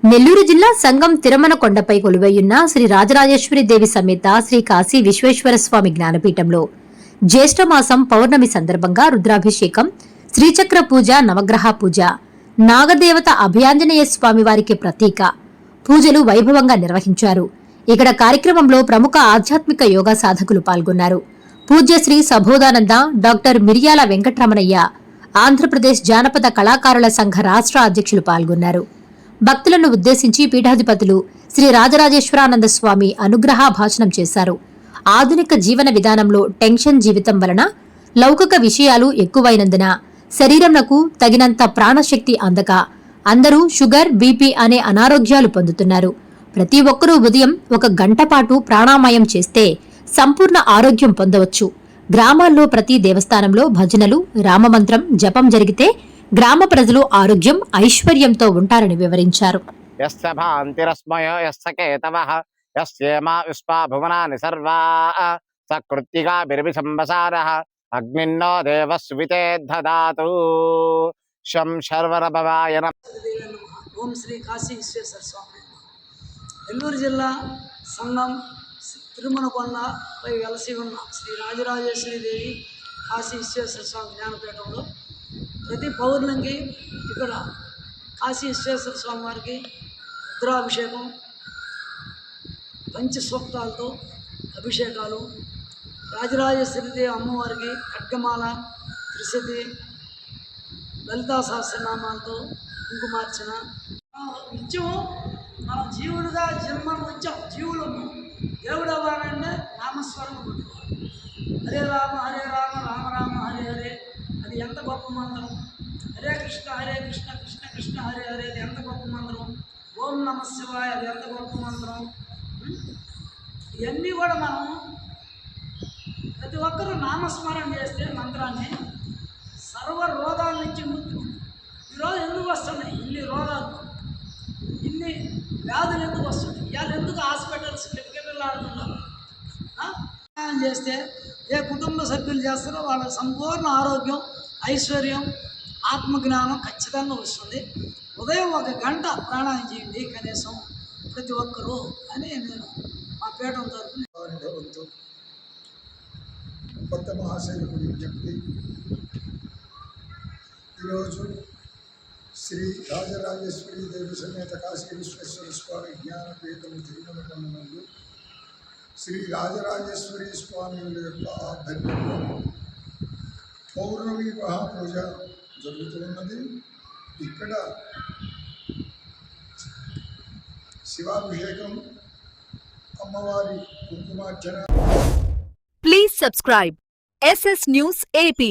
నెల్లూరు జిల్లా సంగం తిరుమల కొండపై కొలువైయున్న శ్రీ రాజరాజేశ్వరి దేవి సమేత శ్రీ కాశీ విశ్వేశ్వర స్వామి జ్ఞానపీఠంలో జ్యేష్ఠమాసం పౌర్ణమి సందర్భంగా రుద్రాభిషేకం, శ్రీచక్ర పూజ, నవగ్రహ పూజ, నాగదేవత అభయాంజనేయ స్వామి వారికి ప్రతీక పూజలు వైభవంగా నిర్వహించారు. ఇక్కడ కార్యక్రమంలో ప్రముఖ ఆధ్యాత్మిక యోగా సాధకులు పాల్గొన్నారు. పూజ్యశ్రీ సబోధానంద, డాక్టర్ మిరియాల వెంకటరమణయ్య, ఆంధ్రప్రదేశ్ జానపద కళాకారుల సంఘ రాష్ట్ర అధ్యక్షులు పాల్గొన్నారు. భక్తులను ఉద్దేశించి పీఠాధిపతులు శ్రీ రాజరాజేశ్వరానంద స్వామి అనుగ్రహ భాషణం చేశారు. ఆధునిక జీవన విధానంలో టెన్షన్ జీవితం వలన లౌకిక విషయాలు ఎక్కువైనందున శరీరంకు తగినంత ప్రాణశక్తి అందక అందరూ షుగర్, బీపీ అనే అనారోగ్యాలు పొందుతున్నారు. ప్రతి ఒక్కరూ ఉదయం 1 గంట పాటు ప్రాణాయామం చేస్తే సంపూర్ణ ఆరోగ్యం పొందవచ్చు. గ్రామాల్లో ప్రతి దేవస్థానంలో భజనలు, రామమంత్రం జపం జరిగితే గ్రామ ప్రజలు ఆరోగ్యం, ఐశ్వర్యంతో ఉంటారని వివరించారు. అగ్నిన్నో దేవస్వితే దదాతు శం శర్వరభవాయ నమః. ఓం శ్రీ కాశీ విశ్వేశ్వర స్వామి. నెల్లూరు జిల్లా సంగం తిరుమల కొండపై వెలసి ఉన్న శ్రీ రాజరాజేశ్వరి దేవి కాశీ విశ్వేశ్వర స్వామి జ్ఞానపీఠంలో ప్రతి పౌర్ణమికి ఇక్కడ కాశీ విశ్వేశ్వర స్వామి వారికి రుద్రాభిషేకం, పంచసూక్తాలతో అభిషేకాలు, రాజరాజేశ్వరిదేవి అమ్మవారికి ఖడ్గమాల, త్రిశతి, లలితా సహస్రనామాలతో కుంకుమార్చన. నిత్యం మనం జీవులుగా జన్మను వచ్చాం, జీవులు దేవుడు అవ్వాలంటే నామస్మరణ పెట్టుకోవాలి. హరే రామ హరే రామ రామ రామ హరే హరే, అది ఎంత గొప్ప మంత్రం. హరే కృష్ణ కృష్ణ కృష్ణ హరే హరే, అది ఎంత గొప్ప మంత్రం. ఓం నమ శివాయ, అది ఎంత గొప్ప మంత్రం. ఇవన్నీ కూడా మనం ప్రతి ఒక్కరూ నామస్మరణ చేస్తే మంత్రాన్ని సర్వ రోగాల నుంచి ముక్తి. ఈరోజు ఎందుకు వస్తున్నాయి ఇన్ని రోగాలు, ఇన్ని వ్యాధులు ఎందుకు వస్తున్నాయి? ఇవాళ ఎందుకు హాస్పిటల్స్ కిటకిటలాడుతున్నారు? చేస్తే ఏ కుటుంబ సభ్యులు చేస్తారో వాళ్ళ సంపూర్ణ ఆరోగ్యం, ఐశ్వర్యం, ఆత్మజ్ఞానం ఖచ్చితంగా వస్తుంది. ఉదయం 1 గంట ప్రాణాయామం చేయండి కనీసం ప్రతి ఒక్కరూ అని నేను మా పీఠం తరఫున కొత్త మహాశైలకు విజ్ఞప్తి. ఈరోజు శ్రీ రాజరాజేశ్వరి దేవి సమేత కాశీ విశ్వేశ్వర స్వామి జ్ఞానపీఠం తిరుమల కొండనందు శ్రీ రాజరాజేశ్వరి స్వామి యొక్క ఆధ్వర్యంలో పౌర్ణమి మహాపూజ జరుగుతున్నది. ఇక్కడ శివాభిషేకం, అమ్మవారి కుంకుమార్చన. Please subscribe SS News AP.